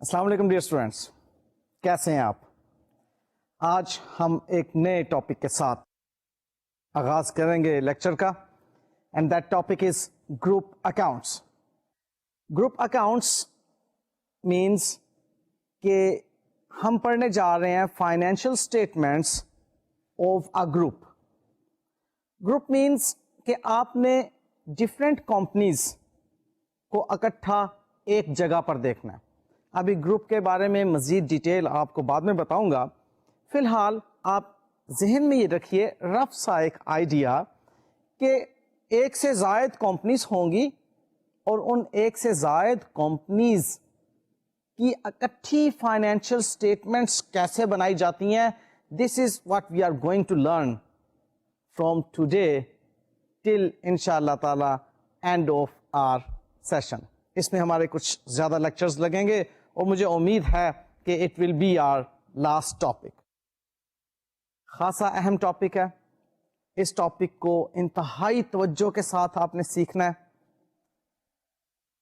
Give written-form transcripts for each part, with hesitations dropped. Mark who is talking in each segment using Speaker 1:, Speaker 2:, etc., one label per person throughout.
Speaker 1: السلام علیکم dear students, کیسے ہیں آپ؟ آج ہم ایک نئے ٹاپک کے ساتھ آغاز کریں گے لیکچر کا، and that topic is group accounts. Group accounts means کہ ہم پڑھنے جا رہے ہیں financial statements of a group. Group means کہ آپ نے ڈفرینٹ کمپنیز کو اکٹھا ایک جگہ پر دیکھنا ہے. ابھی گروپ کے بارے میں مزید ڈیٹیل آپ کو بعد میں بتاؤں گا. فی الحال آپ ذہن میں یہ رکھیے رف سا ایک آئیڈیا کہ ایک سے زائد کمپنیز ہوں گی اور ان ایک سے زائد کمپنیز کی اکٹھی فائنینشیل اسٹیٹمنٹس کیسے بنائی جاتی ہیں. This is what we are going to learn from today till انشاءاللہ تعالی اینڈ آف آر سیشن. اس میں ہمارے کچھ زیادہ لیکچرز لگیں گے اور مجھے امید ہے کہ it will be our last topic. خاصا اہم ٹاپک ہے. اس ٹاپک کو انتہائی توجہ کے ساتھ آپ نے سیکھنا ہے.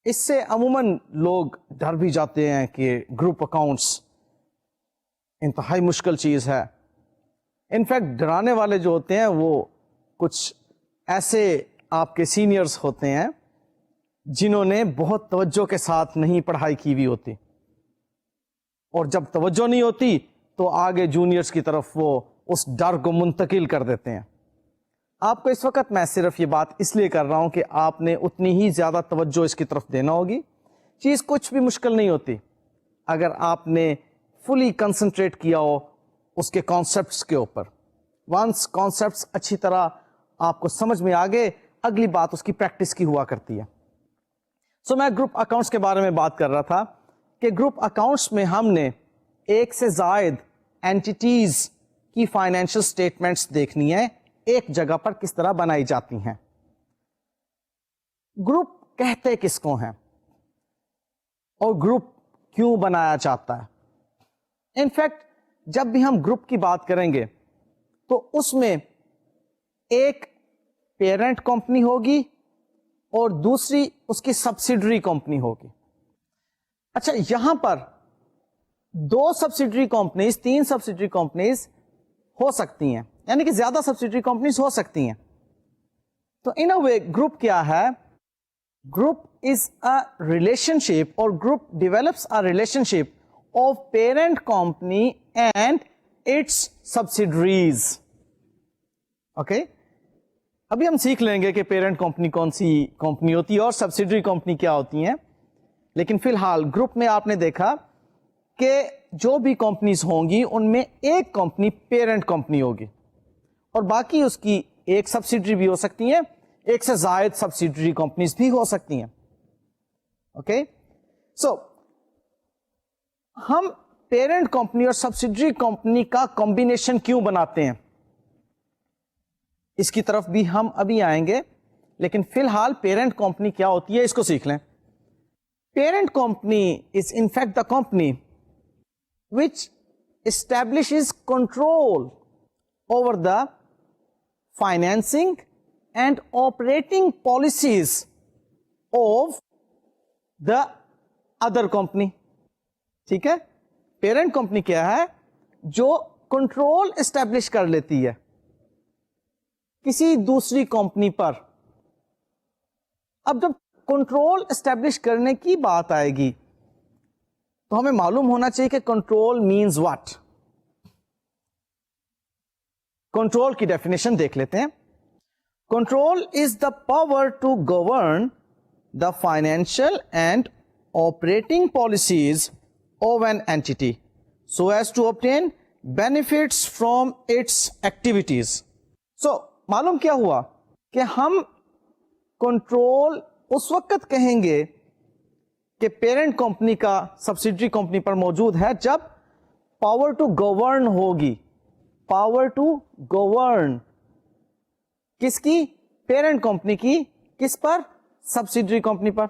Speaker 1: اس سے عموماً لوگ ڈر بھی جاتے ہیں کہ گروپ اکاؤنٹس انتہائی مشکل چیز ہے. انفیکٹ ڈرانے والے جو ہوتے ہیں وہ کچھ ایسے آپ کے سینئرز ہوتے ہیں جنہوں نے بہت توجہ کے ساتھ نہیں پڑھائی کی ہوئی ہوتی، اور جب توجہ نہیں ہوتی تو آگے جونیئرز کی طرف وہ اس ڈر کو منتقل کر دیتے ہیں. آپ کو اس وقت میں صرف یہ بات اس لیے کر رہا ہوں کہ آپ نے اتنی ہی زیادہ توجہ اس کی طرف دینا ہوگی. چیز کچھ بھی مشکل نہیں ہوتی اگر آپ نے فلی کنسنٹریٹ کیا ہو اس کے کانسیپٹس کے اوپر. ونس کانسیپٹس اچھی طرح آپ کو سمجھ میں آگے، اگلی بات اس کی پریکٹس کی ہوا کرتی ہے. سو میں گروپ اکاؤنٹس کے بارے میں بات کر رہا تھا کہ گروپ اکاؤنٹس میں ہم نے ایک سے زائد اینٹیٹیز کی فائنینشیل اسٹیٹمنٹس دیکھنی ہے ایک جگہ پر کس طرح بنائی جاتی ہیں. گروپ کہتے کس کو ہیں اور گروپ کیوں بنایا جاتا ہے؟ انفیکٹ جب بھی ہم گروپ کی بات کریں گے تو اس میں ایک پیرنٹ کمپنی ہوگی اور دوسری اس کی سبسیڈری کمپنی ہوگی. اچھا، یہاں پر 2 subsidiary companies 3 subsidiary companies who سکتی ہیں، یعنی کہ زیادہ سبسیڈری کمپنیز ہو سکتی ہیں. تو ان اے وے گروپ کیا ہے؟ Group is a relationship, اور group develops a relationship of parent company and its subsidiaries. Okay, ابھی ہم سیکھ لیں گے کہ پیرنٹ کمپنی کون سی کمپنی ہوتی ہے اور سبسیڈری کمپنی کیا ہوتی ہیں. لیکن فی الحال گروپ میں آپ نے دیکھا کہ جو بھی کمپنیز ہوں گی ان میں ایک کمپنی پیرنٹ کمپنی ہوگی اور باقی اس کی ایک سبسیڈری بھی ہو سکتی ہیں، ایک سے زائد سبسیڈری کمپنیز بھی ہو سکتی ہیں. اوکے، سو ہم پیرنٹ کمپنی اور سبسیڈری کمپنی کا کمبینیشن کیوں بناتے ہیں اس کی طرف بھی ہم ابھی آئیں گے. لیکن فی الحال پیرنٹ کمپنی کیا ہوتی ہے اس کو سیکھ لیں. Parent company is in fact the company which establishes control over the financing and operating policies of the other company. ٹھیک ہے، پیرنٹ کمپنی کیا ہے؟ جو کنٹرول اسٹیبلش کر لیتی ہے کسی دوسری کمپنی پر. اب جب کنٹرول اسٹیبلش کرنے کی بات آئے گی تو ہمیں معلوم ہونا چاہیے کہ کنٹرول مینز واٹ. کنٹرول کی ڈیفینیشن دیکھ لیتے ہیں. Control is the power to govern the financial and operating policies of an entity so as to obtain benefits from its activities. So معلوم کیا ہوا کہ ہم کنٹرول اس وقت کہیں گے کہ پیرنٹ کمپنی کا سبسیڈری کمپنی پر موجود ہے جب پاور ٹو گورن ہوگی. پاور ٹو گورن کس کی؟ پیرنٹ کمپنی کی. کس پر؟ سبسیڈری کمپنی پر.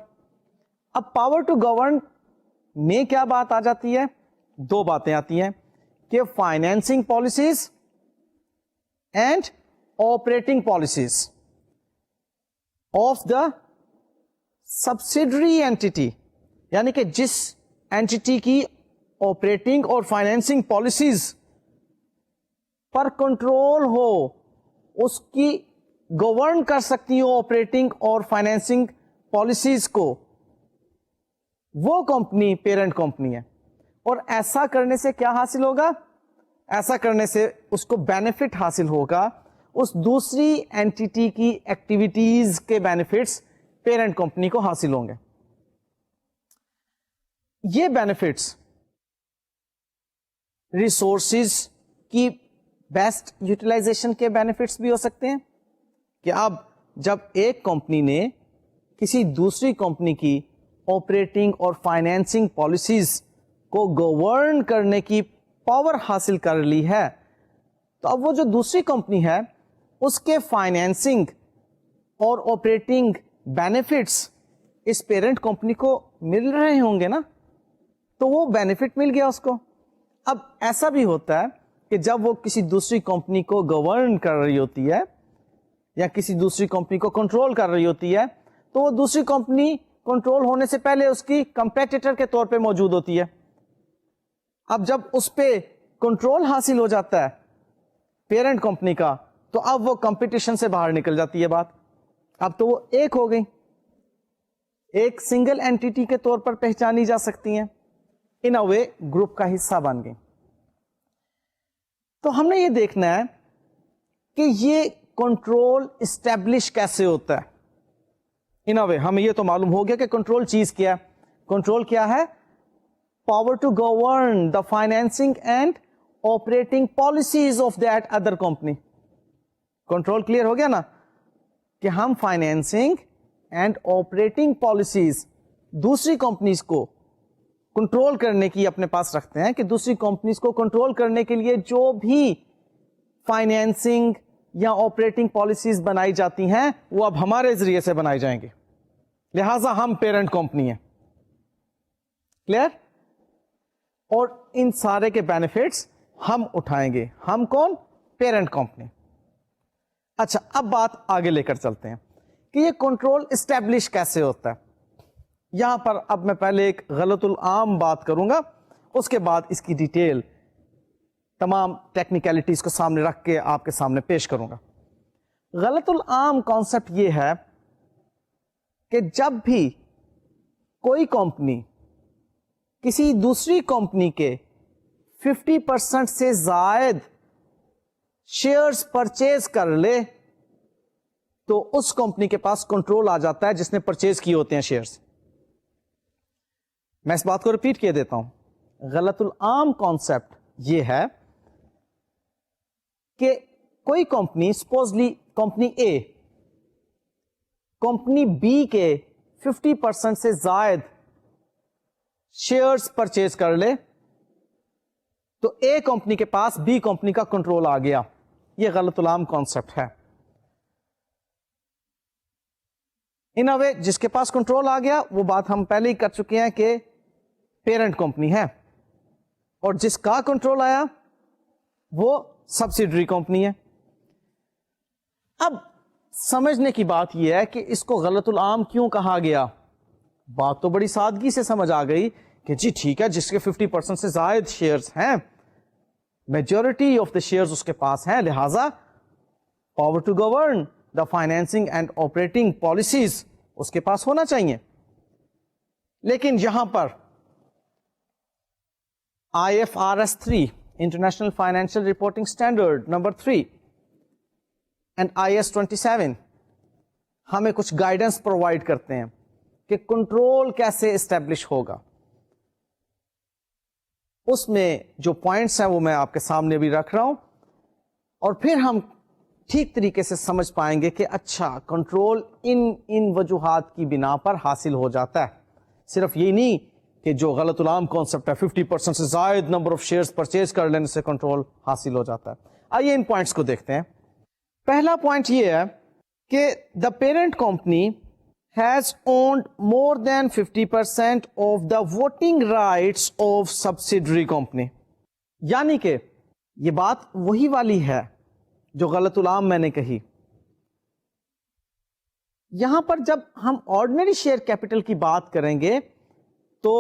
Speaker 1: اب پاور ٹو گورن میں کیا بات آ جاتی ہے؟ 2 باتیں آتی ہیں کہ financing policies and operating policies of the subsidiary entity, یعنی کہ جس اینٹی کی آپریٹنگ اور فائنینسنگ پالیسیز پر کنٹرول ہو، اس کی گورن کر سکتی ہو آپریٹنگ اور فائنینسنگ پالیسیز کو، وہ کمپنی پیرنٹ کمپنی ہے. اور ایسا کرنے سے کیا حاصل ہوگا؟ ایسا کرنے سے اس کو بینیفٹ حاصل ہوگا، اس دوسری اینٹی کی ایکٹیویٹیز کے بینیفٹس پیرنٹ کمپنی کو حاصل ہوں گے. یہ بینیفٹس ریسورسز کی بیسٹ یوٹیلائزیشن کے بینیفٹس بھی ہو سکتے ہیں کہ اب جب ایک کمپنی نے کسی دوسری کمپنی کی آپریٹنگ اور فائنینسنگ پالیسیز کو گورن کرنے کی پاور حاصل کر لی ہے، تو اب وہ جو دوسری کمپنی ہے اس کے فائنینسنگ اور آپریٹنگ بینیفٹس اس پیرنٹ کمپنی کو مل رہے ہوں گے نا، تو وہ بینیفٹ مل گیا اس کو. اب ایسا بھی ہوتا ہے کہ جب وہ کسی دوسری کمپنی کو گورن کر رہی ہوتی ہے یا کسی دوسری کمپنی کو کنٹرول کر رہی ہوتی ہے، تو وہ دوسری کمپنی کنٹرول ہونے سے پہلے اس کی کمپیٹیٹر کے طور پہ موجود ہوتی ہے. اب جب اس پہ کنٹرول حاصل ہو جاتا ہے پیرنٹ کمپنی کا، تو اب وہ کمپٹیشن سے باہر نکل جاتی ہے بات. اب تو وہ ایک ہو گئی، ایک سنگل اینٹی کے طور پر پہچانی جا سکتی ہیں، ان اے وے گروپ کا حصہ بن گئی. تو ہم نے یہ دیکھنا ہے کہ یہ کنٹرول اسٹیبلش کیسے ہوتا ہے. ان اے وے ہمیں یہ تو معلوم ہو گیا کہ کنٹرول چیز کیا ہے. کنٹرول کیا ہے؟ Power to govern the financing and operating policies of that other company. Control clear ہو گیا نا کہ ہم فائنینسنگ اینڈ آپریٹنگ پالیسیز دوسری کمپنیز کو کنٹرول کرنے کی اپنے پاس رکھتے ہیں، کہ دوسری کمپنیز کو کنٹرول کرنے کے لیے جو بھی فائنینسنگ یا آپریٹنگ پالیسیز بنائی جاتی ہیں وہ اب ہمارے ذریعے سے بنائی جائیں گی، لہذا ہم پیرنٹ کمپنی ہیں. کلیئر؟ اور ان سارے کے بینیفٹس ہم اٹھائیں گے. ہم کون؟ Parent company. اچھا، اب بات آگے لے کر چلتے ہیں کہ یہ کنٹرول اسٹیبلش کیسے ہوتا ہے. یہاں پر اب میں پہلے ایک غلط العام بات کروں گا، اس کے بعد اس کی ڈیٹیل تمام ٹیکنیکلٹیز کو سامنے رکھ کے آپ کے سامنے پیش کروں گا. غلط العام کانسیپٹ یہ ہے کہ جب بھی کوئی کمپنی کسی دوسری کمپنی کے 50% سے زائد شیئرز پرچیز کر لے تو اس کمپنی کے پاس کنٹرول آ جاتا ہے جس نے پرچیز کیے ہوتے ہیں شیئرز. میں اس بات کو ریپیٹ کیے دیتا ہوں. غلط العام کانسیپٹ یہ ہے کہ کوئی company, supposedly company A, company B کے 50% سے زائد شیئرز پرچیز کر لے تو اے کمپنی کے پاس بی کمپنی کا کنٹرول آ گیا. یہ غلط العام کانسیپٹ ہے. ان اے وے جس کے پاس کنٹرول آ گیا وہ بات ہم پہلے ہی کر چکے ہیں کہ پیرنٹ کمپنی ہے، اور جس کا کنٹرول آیا وہ سبسیڈری کمپنی ہے. اب سمجھنے کی بات یہ ہے کہ اس کو غلط العام کیوں کہا گیا. بات تو بڑی سادگی سے سمجھ آ گئی کہ جی ٹھیک ہے، جس کے 50% سے زائد شیئرز ہیں، میجورٹی آف دا شیئرز اس کے پاس ہیں، لہذا power to govern the financing and operating policies اس کے پاس ہونا چاہیے. لیکن یہاں پر IFRS 3 international financial reporting standard number 3 and IS 27 ہمیں کچھ گائیڈنس پرووائڈ کرتے ہیں کہ کنٹرول کیسے اسٹیبلش ہوگا. اس میں جو پوائنٹس ہیں وہ میں آپ کے سامنے بھی رکھ رہا ہوں، اور پھر ہم ٹھیک طریقے سے سمجھ پائیں گے کہ اچھا کنٹرول ان وجوہات کی بنا پر حاصل ہو جاتا ہے. صرف یہ نہیں کہ جو غلط العام کانسیپٹ ہے 50% سے زائد نمبر آف شیئرز پرچیز کر لینے سے کنٹرول حاصل ہو جاتا ہے. آئیے ان پوائنٹس کو دیکھتے ہیں. پہلا پوائنٹ یہ ہے کہ دا parent company has owned more than 50% of the voting rights of subsidiary company. یعنی کہ یہ بات وہی والی ہے جو غلط العام میں نے کہی. یہاں پر جب ہم آرڈنری شیئر کیپٹل کی بات کریں گے تو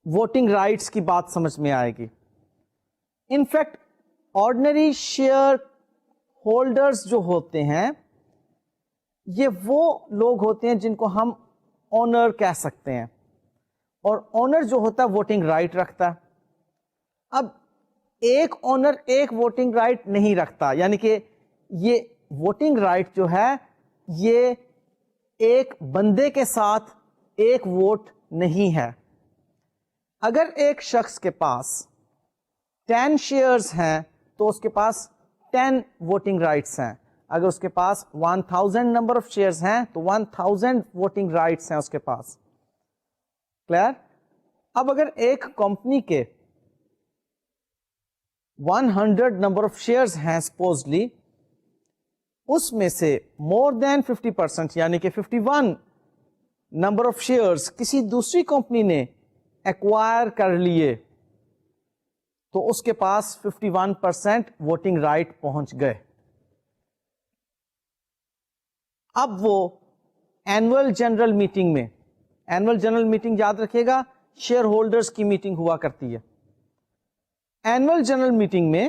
Speaker 1: ووٹنگ رائٹس کی بات سمجھ میں آئے گی. انفیکٹ آرڈنری شیئر ہولڈرز جو ہوتے ہیں یہ وہ لوگ ہوتے ہیں جن کو ہم اونر کہہ سکتے ہیں, اور اونر جو ہوتا ہے ووٹنگ رائٹ رکھتا ہے. اب ایک اونر ایک ووٹنگ رائٹ نہیں رکھتا, یعنی کہ یہ ووٹنگ رائٹ جو ہے یہ ایک بندے کے ساتھ ایک ووٹ نہیں ہے. اگر ایک شخص کے پاس 10 شیئرز ہیں تو اس کے پاس 10 ووٹنگ رائٹس ہیں. اگر اس کے پاس 1000 نمبر آف شیئرز ہیں تو 1000 ووٹنگ رائٹس ہیں اس کے پاس. کلیئر؟ اب اگر ایک کمپنی کے 100 نمبر آف شیئرز ہیں سپوزلی, اس میں سے مور دین 50% یعنی کہ 51 نمبر آف شیئرز کسی دوسری کمپنی نے ایکوائر کر لیے تو اس کے پاس 51% ووٹنگ رائٹ پہنچ گئے. اب وہ اینول جنرل میٹنگ میں, اینول جنرل میٹنگ یاد رکھیے گا شیئر ہولڈرز کی میٹنگ ہوا کرتی ہے. اینول جنرل میٹنگ میں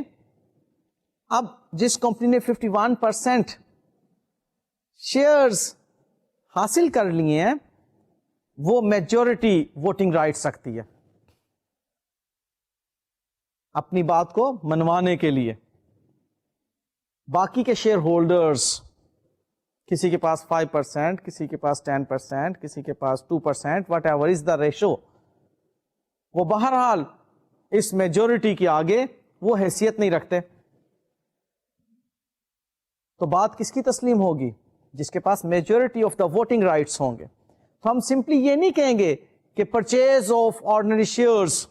Speaker 1: اب جس کمپنی نے 51% شیئرز حاصل کر لیے ہیں وہ میجورٹی ووٹنگ رائٹس رکھتی ہے اپنی بات کو منوانے کے لیے. باقی کے شیئر ہولڈرز کسی کے پاس 5%, کسی کے پاس 10%, کسی کے پاس 2%, what ever is the ratio, وہ بہرحال اس میجورٹی کے آگے وہ حیثیت نہیں رکھتے. تو بات کس کی تسلیم ہوگی؟ جس کے پاس majority of the voting rights ہوں گے. تو ہم سمپلی یہ نہیں کہیں گے کہ پرچیز آف آرڈنری شیئرز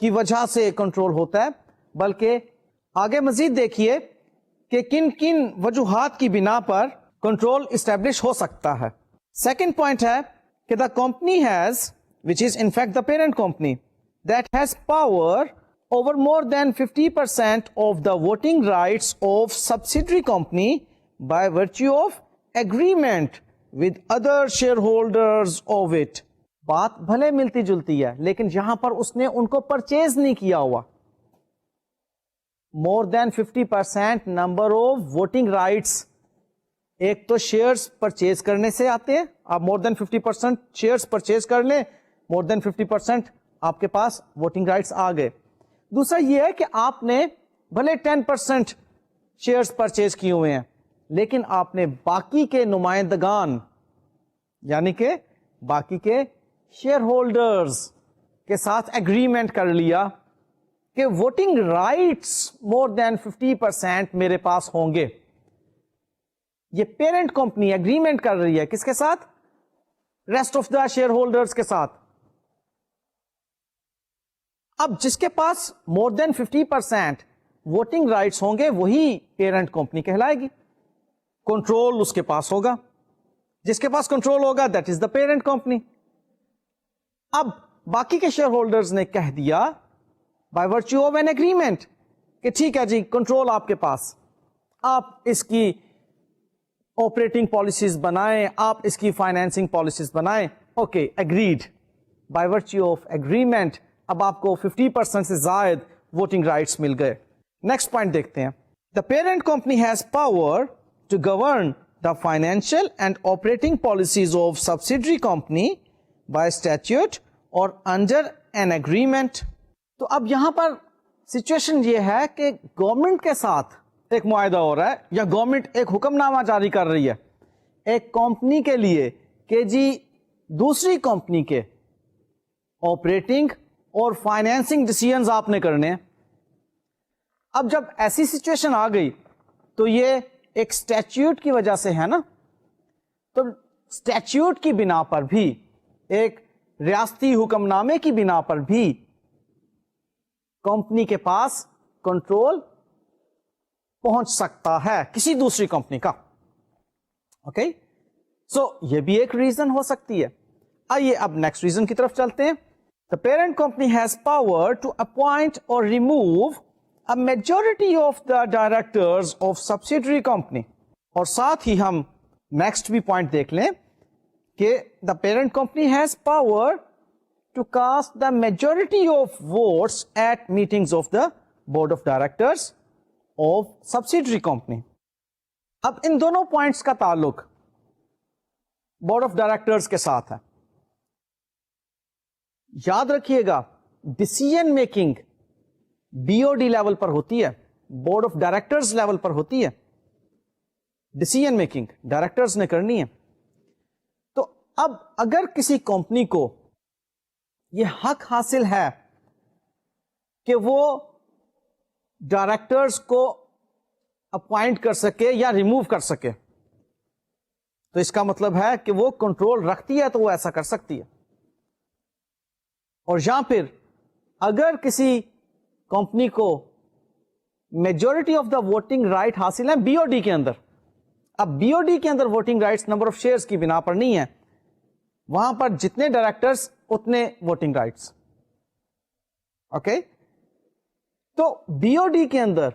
Speaker 1: کی وجہ سے کنٹرول ہوتا ہے, بلکہ آگے مزید دیکھیے کہ کن کن وجوہات کی بنا پر کنٹرول اسٹیبلش ہو سکتا ہے. سیکنڈ پوائنٹ ہے کہ the company has, which is in fact the parent company, that has power over more than 50% of the voting rights of subsidiary company by virtue of agreement with other shareholders of it. بات بھلے ملتی جلتی ہے لیکن یہاں پر اس نے ان کو purchase نہیں کیا ہوا. مور دین 50% نمبر آف ووٹنگ رائٹس, ایک تو شیئرز پرچیز کرنے سے آتے ہیں, آپ مور دین 50% شیئرز پرچیز کر لیں, مور دین 50% آپ کے پاس ووٹنگ رائٹس آ گئے. دوسرا یہ ہے کہ آپ نے بھلے 10% شیئرز پرچیز کیے ہوئے ہیں لیکن آپ نے باقی کے نمائندگان یعنی کہ باقی کے شیئر ہولڈرز کے ساتھ ایگریمنٹ کر لیا کہ ووٹنگ رائٹس مور دین 50% میرے پاس ہوں گے. یہ پیرنٹ کمپنی ایگریمنٹ کر رہی ہے کس کے ساتھ؟ Rest of the share holders کے ساتھ. اب جس کے پاس مور دین 50% ووٹنگ رائٹس ہوں گے وہی پیرنٹ کمپنی کہلائے گی. کنٹرول اس کے پاس ہوگا, جس کے پاس کنٹرول ہوگا that is the parent company. اب باقی کے شیئر ہولڈرز نے کہہ دیا by virtue of an agreement کہ ٹھیک ہے جی کنٹرول آپ کے پاس, آپ اس کی آپریٹنگ پالیسیز بنائیں, آپ اس کی فائنینسنگ پالیسیز بنائیں. Okay agreed, by virtue of agreement اب آپ کو 50% سے زائد ووٹنگ رائٹس مل گئے. نیکسٹ پوائنٹ دیکھتے ہیں. The parent company has power to govern the financial and operating policies of subsidiary company by statute اور انڈر این ایگریمنٹ. تو اب یہاں پر سچویشن یہ ہے کہ گورنمنٹ کے ساتھ ایک معاہدہ ہو رہا ہے یا گورنمنٹ ایک حکم نامہ جاری کر رہی ہے ایک کمپنی کے لیے کہ جی دوسری کمپنی کے آپریٹنگ اور فائنینسنگ ڈیسیژنز آپ نے کرنے ہیں. اب جب ایسی سچویشن آ گئی تو یہ ایک اسٹیچیوٹ کی وجہ سے ہے نا, تو اسٹیچیوٹ کی بنا پر بھی ایک ریاستی حکم نامے کی بنا پر بھی کمپنی کے پاس کنٹرول پہنچ سکتا ہے کسی دوسری کمپنی کا. اوکے سو یہ بھی ایک ریزن ہو سکتی ہے. آئیے اب نیکسٹ ریزن کی طرف چلتے ہیں. The parent company has power to appoint or remove a majority of the directors of subsidiary company. اور ساتھ ہی ہم نیکسٹ بھی پوائنٹ دیکھ لیں کہ the parent company has power to cast the majority of votes at meetings of the board of directors of subsidiary company. اب ان دونوں points کا تعلق بورڈ آف ڈائریکٹرز کے ساتھ ہے. یاد رکھیے گا decision making B O D level پر ہوتی ہے, بورڈ آف ڈائریکٹرز لیول پر ہوتی ہے. ڈسیزن میکنگ ڈائریکٹرز نے کرنی ہے. تو اب اگر کسی کمپنی کو یہ حق حاصل ہے کہ وہ ڈائریکٹرز کو اپوائنٹ کر سکے یا ریموو کر سکے, تو اس کا مطلب ہے کہ وہ کنٹرول رکھتی ہے تو وہ ایسا کر سکتی ہے. اور یا پھر اگر کسی کمپنی کو majority of the voting right حاصل ہے بی او ڈی کے اندر, اب بی او ڈی کے اندر voting rights number of shares کی بنا پر نہیں ہے, وہاں پر جتنے ڈائریکٹرز اتنے ووٹنگ رائٹس. اوکے, تو بی او ڈی کے اندر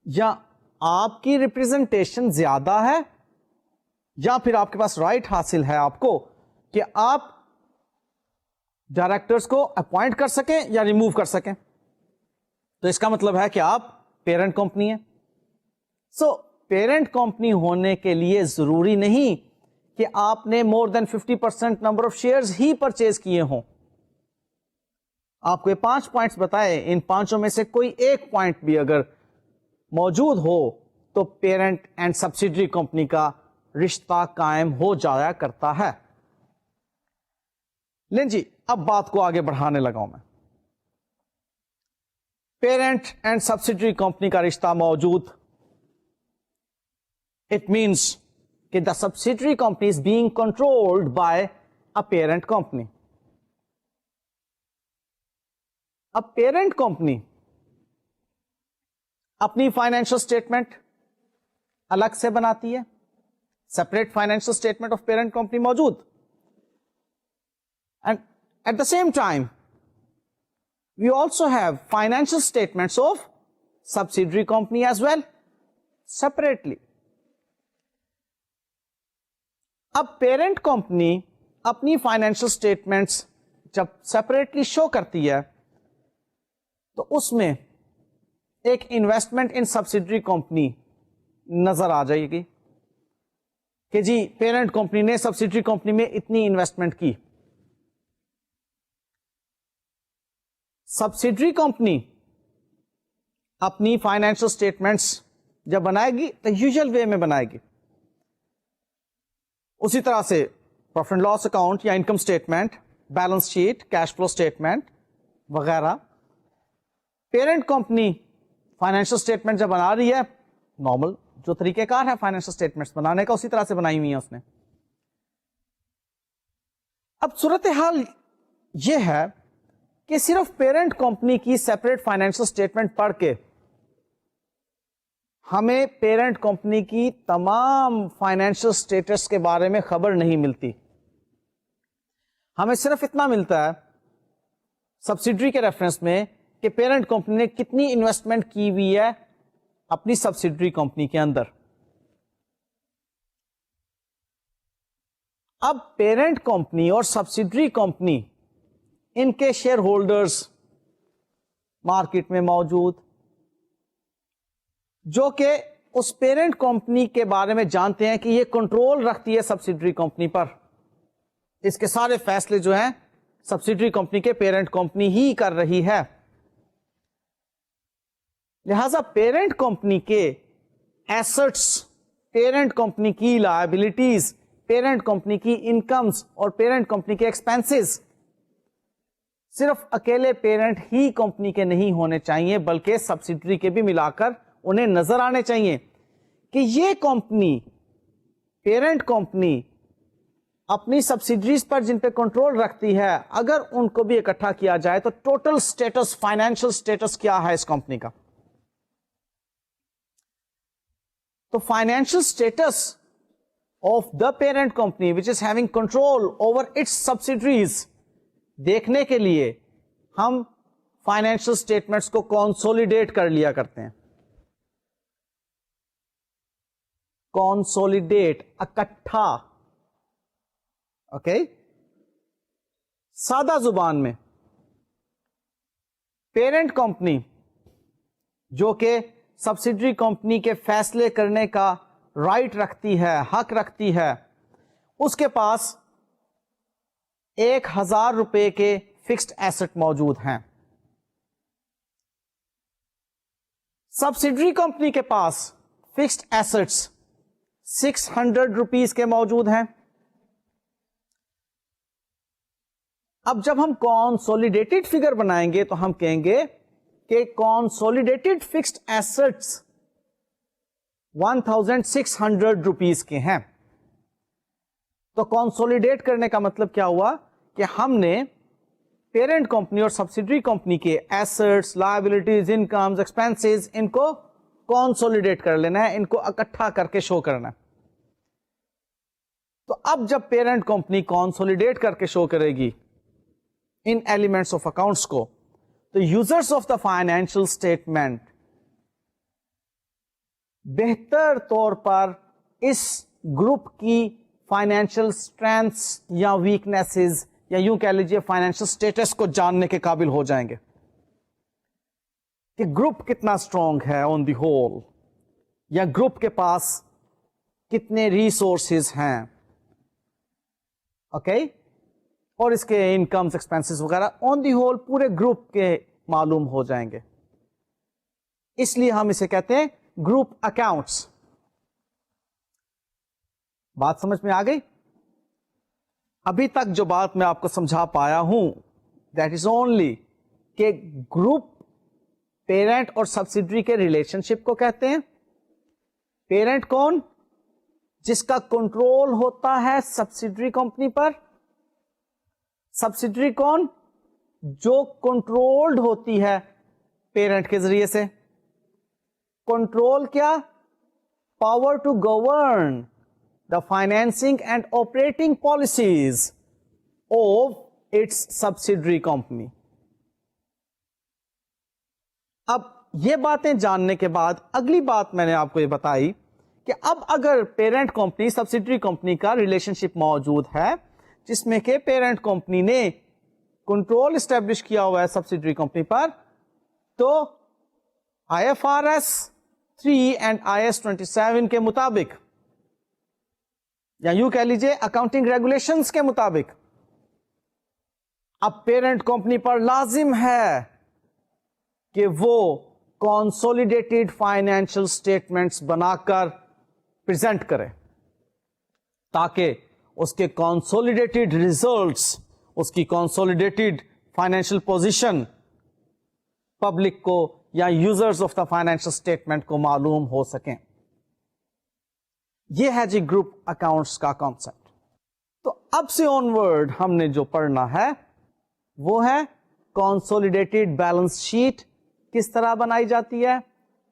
Speaker 1: یا آپ کی ریپرزینٹیشن زیادہ ہے یا پھر آپ کے پاس رائٹ حاصل ہے آپ کو کہ آپ ڈائریکٹرز کو اپوائنٹ کر سکیں یا ریموو کر سکیں, تو اس کا مطلب ہے کہ آپ پیرنٹ کمپنی ہیں. سو پیرنٹ کمپنی ہونے کے لیے ضروری نہیں کہ آپ نے مور دین 50% number of shares he purchase کیے ہوں. آپ کو یہ 5 پوائنٹس بتائے, ان 5 میں سے کوئی ایک پوائنٹ بھی اگر موجود ہو تو پیرنٹ اینڈ سبسیڈری کمپنی کا رشتہ قائم ہو جایا کرتا ہے. لیں جی, اب بات کو آگے بڑھانے لگا ہوں میں. پیرنٹ اینڈ سبسیڈری کمپنی کا رشتہ موجود, اٹ مینس کہ the subsidiary company is being controlled by a parent company. اب پیرنٹ کمپنی اپنی فائنینشل اسٹیٹمنٹ الگ سے بناتی ہے, separate financial statement of parent company موجود, and at the same time we also have financial statements of subsidiary company as well separately. اب parent company اپنی financial statements جب سیپریٹلی شو کرتی ہے تو اس میں ایک انویسٹمنٹ ان سبسیڈری کمپنی نظر آ جائے گی کہ جی پیرنٹ کمپنی نے سبسیڈری کمپنی میں اتنی انویسٹمنٹ کی. سبسیڈری کمپنی اپنی فائنینشل اسٹیٹمنٹس جب بنائے گی تو یوزل وے میں بنائے گی. اسی طرح سے پروفٹ اینڈ لاس اکاؤنٹ یا income statement, balance sheet, cash flow statement وغیرہ پیرنٹ کمپنی فائنینشل اسٹیٹمنٹ جب بنا رہی ہے, نارمل جو طریقہ کار ہے فائنینشل اسٹیٹمنٹس بنانے کا اسی طرح سے بنائی ہوئی ہے اس نے. اب صورتحال یہ ہے کہ صرف پیرنٹ کمپنی کی سیپریٹ فائنینشل اسٹیٹمنٹ پڑھ کے ہمیں پیرنٹ کمپنی کی تمام فائنینشل اسٹیٹس کے بارے میں خبر نہیں ملتی. ہمیں صرف اتنا ملتا ہے سبسیڈری کے ریفرنس میں کہ پیرنٹ کمپنی نے کتنی انویسٹمنٹ کی ہوئی ہے اپنی سبسیڈری کمپنی کے اندر. اب پیرنٹ کمپنی اور سبسیڈری کمپنی ان کے شیئر ہولڈرز مارکیٹ میں موجود, جو کہ اس پیرنٹ کمپنی کے بارے میں جانتے ہیں کہ یہ کنٹرول رکھتی ہے سبسیڈری کمپنی پر, اس کے سارے فیصلے جو ہیں سبسیڈری کمپنی کے پیرنٹ کمپنی ہی کر رہی ہے. لہذا پیرنٹ کمپنی کے ایسٹس, پیرنٹ کمپنی کی لائبلٹیز, پیرنٹ کمپنی کی انکمز اور پیرنٹ کمپنی کے ایکسپینسز صرف اکیلے پیرنٹ ہی کمپنی کے نہیں ہونے چاہیے بلکہ سبسیڈری کے بھی ملا کر انہیں نظر آنے چاہیے کہ یہ کمپنی, پیرنٹ کمپنی اپنی سبسیڈریز پر جن پہ کنٹرول رکھتی ہے, اگر ان کو بھی اکٹھا کیا جائے تو ٹوٹل سٹیٹس, فائنینشل سٹیٹس کیا ہے اس کمپنی کا. تو financial status of the parent company which is having control over its subsidiaries دیکھنے کے لیے ہم فائنینشل اسٹیٹمنٹس کو کنسولیڈیٹ کر لیا کرتے ہیں. کنسولیڈیٹ, اکٹھا. اوکے, سادہ زبان میں پیرنٹ کمپنی جو کہ سبسڈری کمپنی کے فیصلے کرنے کا رائٹ رکھتی ہے، حق رکھتی ہے، اس کے پاس 1,000 روپے کے فکسڈ ایسٹ موجود ہیں. سبسڈری کمپنی کے پاس فکسڈ ایسٹس 600 روپیز کے موجود ہیں. اب جب ہم کانسولیڈیٹڈ فگر بنائیں گے تو ہم کہیں گے کہ کانسولیڈیٹڈ فکسڈ ایسٹس 1,600 روپیز کے ہیں. تو کانسولیڈیٹ کرنے کا مطلب کیا ہوا کہ ہم نے پیرنٹ کمپنی اور سبسڈری کمپنی کے ایسٹس، لائبلٹیز، انکمز، ایکسپینسز، ان کو کانسولیڈیٹ کر لینا ہے، ان کو اکٹھا کر کے شو کرنا ہے. تو اب جب پیرنٹ کمپنی کانسولیڈیٹ کر کے شو کرے گی ان ایلیمنٹس آف اکاؤنٹس کو، تو users of the financial statement بہتر طور پر اس گروپ کی فائنینشیل اسٹرینتھس یا ویکنیسز یا یوں کہہ لیجیے فائنینشیل اسٹیٹس کو جاننے کے قابل ہو جائیں گے کہ گروپ کتنا اسٹرانگ ہے آن دی ہول، یا گروپ کے پاس کتنے ریسورسز ہیں، اوکے، اور اس کے انکمز، ایکسپینسز وغیرہ آن دی ہول پورے گروپ کے معلوم ہو جائیں گے. اس لیے ہم اسے کہتے ہیں گروپ اکاؤنٹس. بات سمجھ میں آ گئی؟ ابھی تک جو بات میں آپ کو سمجھا پایا ہوں دیٹ از اونلی کہ گروپ پیرنٹ اور سبسڈری کے ریلیشن شپ کو کہتے ہیں. پیرنٹ کون؟ جس کا کنٹرول ہوتا ہے سبسڈری کمپنی پر. سبسڈری کون؟ جو کنٹرولڈ ہوتی ہے پیرنٹ کے ذریعے سے. کنٹرول کیا؟ Power to govern the financing and operating policies of its subsidiary company. اب یہ باتیں جاننے کے بعد اگلی بات میں نے آپ کو یہ بتائی کہ اب اگر پیرنٹ کمپنی سبسڈری کمپنی کا ریلیشن شپ موجود ہے جس میں کہ پیرنٹ کمپنی نے کنٹرول اسٹیبلش کیا ہوا ہے سبسڈری کمپنی پر، تو IFRS 3 اینڈ IAS 27 کے مطابق یا یوں کہہ لیجیے اکاؤنٹنگ ریگولیشنز کے مطابق اب پیرنٹ کمپنی پر لازم ہے کہ وہ کانسولیڈیٹڈ فائنینشیل اسٹیٹمنٹس بنا کر پریزنٹ کرے تاکہ اس کے کانسولیڈیٹڈ ریزلٹس، اس کی کانسولیڈیٹڈ فائنینشیل پوزیشن پبلک کو یا users of the financial statement کو معلوم ہو سکیں. یہ ہے جی گروپ اکاؤنٹس کا کانسیپٹ. تو اب سے آن ورڈ ہم نے جو پڑھنا ہے وہ ہے کانسولیڈیٹڈ بیلنس شیٹ کس طرح بنائی جاتی ہے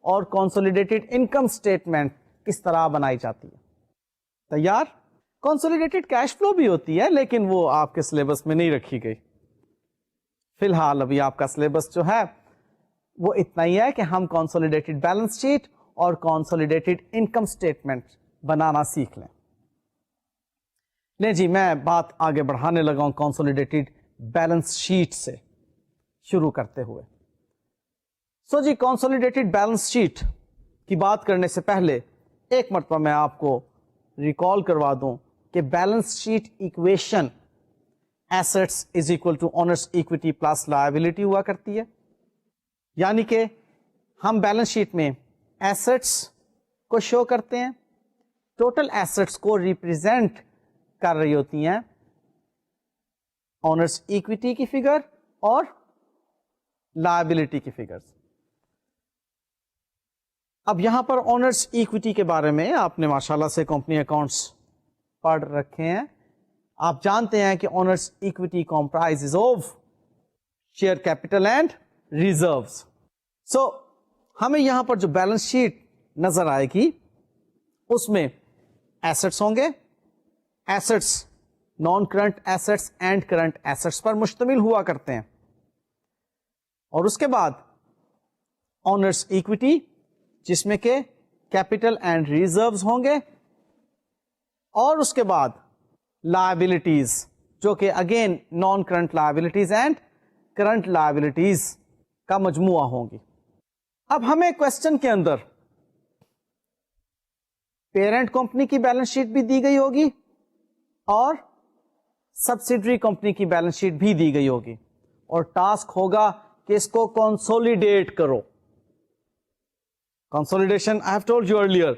Speaker 1: اور کانسولیڈیٹڈ انکم اسٹیٹمنٹ کس طرح بنائی جاتی ہے. تیار؟ کانسولیڈیٹڈ کیش فلو بھی ہوتی ہے لیکن وہ آپ کے سلیبس میں نہیں رکھی گئی. فی الحال ابھی آپ کا سلیبس جو ہے وہ اتنا ہی ہے کہ ہم کانسولیڈیٹڈ بیلنس شیٹ اور کانسولیڈیٹڈ انکم اسٹیٹمنٹ بنانا سیکھ لیں. لیں جی میں بات آگے بڑھانے لگا ہوں کانسولیڈیٹڈ بیلنس شیٹ سے شروع کرتے ہوئے. سو جی کانسولیڈیٹڈ بیلنس شیٹ کی بات کرنے سے پہلے ایک مرتبہ میں آپ کو ریکال کروا دوں کہ balance sheet equation assets is equal to owners equity plus liability ہوا کرتی ہے. یعنی کہ ہم بیلنس شیٹ میں ایسٹس کو شو کرتے ہیں، ٹوٹل ایسٹس کو ریپرزینٹ کر رہی ہوتی ہیں اونرز ایکویٹی کی فگر اور لائبلٹی کی فگرز. اب یہاں پر اونرز ایکویٹی کے بارے میں آپ نے ماشاءاللہ سے کمپنی اکاؤنٹس پڑھ رکھے ہیں. آپ جانتے ہیں کہ owners equity comprises of share capital and reserves. So ہمیں یہاں پر جو بیلنس شیٹ نظر آئے گی اس میں ایسٹس ہوں گے. Assets non current assets and current assets پر مشتمل ہوا کرتے ہیں. اور اس کے بعد اونرز ایکویٹی جس میں کہ کیپٹل اینڈ ریزروز ہوں گے. اور اس کے بعد لائبلٹیز جو کہ again non current liabilities and current liabilities کا مجموعہ ہوں گی. اب ہمیں کوشچن کے اندر پیرنٹ کمپنی کی بیلنس شیٹ بھی دی گئی ہوگی اور سبسیڈری کمپنی کی بیلنس شیٹ بھی دی گئی ہوگی, اور ٹاسک ہوگا کہ اس کو کنسولیڈیٹ کرو. Consolidation I have told you earlier,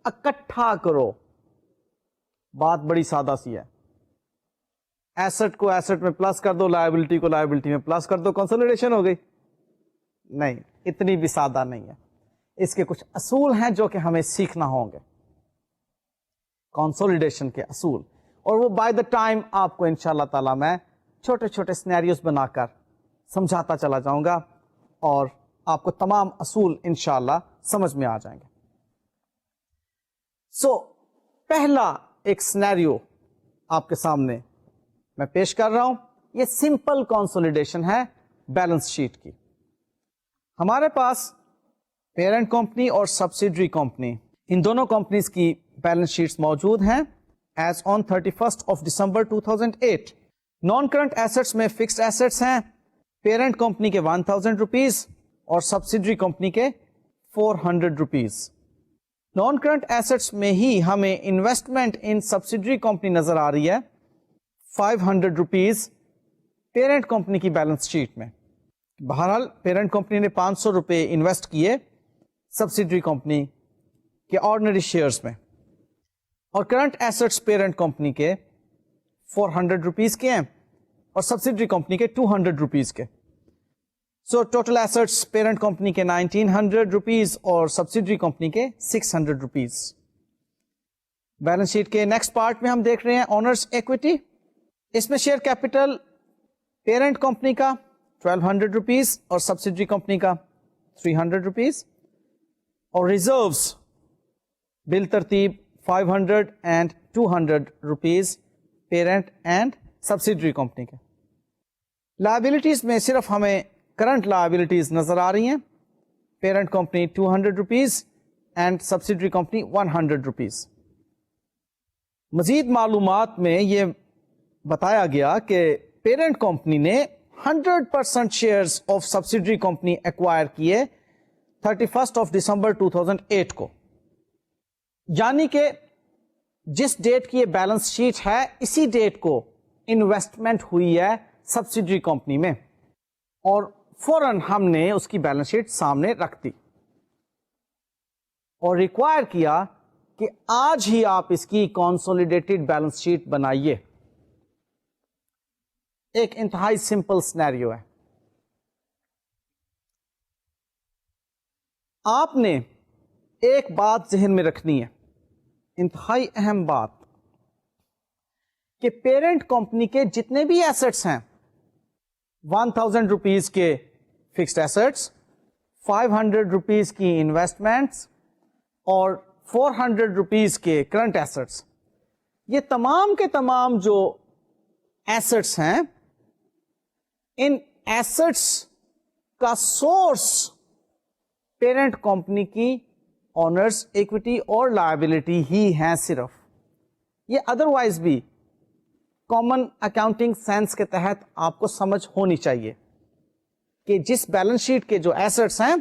Speaker 1: اکٹھا کرو. بات بڑی سادہ سی ہے, ایسٹ کو ایسٹ میں پلس کر دو, لائبلٹی کو لائبلٹی میں پلس کر دو, کنسولیڈیشن ہو گئی. نہیں, اتنی بھی سادہ نہیں ہے. اس کے کچھ اصول ہیں جو کہ ہمیں سیکھنا ہوں گے, کنسولیڈیشن کے اصول, اور وہ بائی دا ٹائم آپ کو انشاءاللہ تعالی میں چھوٹے چھوٹے سینیریوز بنا کر سمجھاتا چلا جاؤں گا, اور آپ کو تمام اصول انشاءاللہ سمجھ میں آ جائیں گے. سو پہلا ایک سینیریو آپ کے سامنے میں پیش کر رہا ہوں. یہ سمپل کنسولیڈیشن ہے بیلنس شیٹ کی. ہمارے پاس پیرنٹ کمپنی اور سبسیڈری کمپنی, ان دونوں کمپنیز کی بیلنس شیٹس موجود ہیں as on 31 December 2008. Naan current assets میں فکسڈ ایسٹس ہیں پیرنٹ کمپنی کے 1000 روپیز اور سبسیڈری کمپنی کے 400 روپیز. نان کرنٹ ایسٹس میں ہی ہمیں انویسٹمنٹ ان سبسیڈری کمپنی نظر آ رہی ہے 500 روپیز پیرنٹ کمپنی کی بیلنس شیٹ میں. بہرحال پیرنٹ کمپنی نے 500 روپے انویسٹ کیے سبسیڈری کمپنی کے آرڈنری شیئرز میں, اور کرنٹ ایسٹس پیرنٹ کمپنی کے 400 روپیز کے ہیں اور سبسیڈری کمپنی کے 200 روپیز کے. So total assets parent company کے 1900 روپیز اور سبسیڈری کمپنی کے 600 روپیز. بیلنس شیٹ کے نیکسٹ پارٹ میں ہم دیکھ رہے ہیں اونرز ایکویٹی. اس میں شیئر کیپٹل پیرنٹ کمپنی کا 1200 روپیز اور سبسیڈری کمپنی کا 300 روپیز, اور ریزروز بالترتیب 500 and 200 rupees parent and subsidiary company کے. لائبلٹیز میں صرف ہمیں کرنٹ لائبلٹیز نظر آ رہی ہیں, parent company 200 rupees and subsidiary company 100 rupees. مزید معلومات میں یہ بتایا گیا کہ پیرنٹ کمپنی نے 100% shares of subsidiary company acquire کیے 31 دسمبر 2008 کو, یعنی کہ جس ڈیٹ کی یہ بیلنس شیٹ ہے اسی ڈیٹ کو انویسٹمنٹ ہوئی ہے سبسیڈری کمپنی میں, اور فوراً ہم نے اس کی بیلنس شیٹ سامنے رکھ دی اور ریکوائر کیا کہ آج ہی آپ اس کی کنسولیڈیٹڈ بیلنس شیٹ بنائیے. ایک انتہائی سمپل سینیریو ہے. آپ نے ایک بات ذہن میں رکھنی ہے, انتہائی اہم بات, کہ پیرنٹ کمپنی کے جتنے بھی ایسٹس ہیں 1000 روپیز کے فکسڈ ایسٹس, 500 روپیز کی انویسٹمنٹس اور 400 روپیز کے کرنٹ ایسٹس, یہ تمام کے تمام جو ایسٹس ہیں, ان ایسٹس کا سورس پیرنٹ کمپنی کی اونرز ایکوٹی اور لائبلٹی ہی ہیں صرف. یہ ادروائز بھی کامن اکاؤنٹنگ سینس کے تحت آپ کو سمجھ ہونی چاہیے کہ جس بیلنس شیٹ کے جو ایسٹس ہیں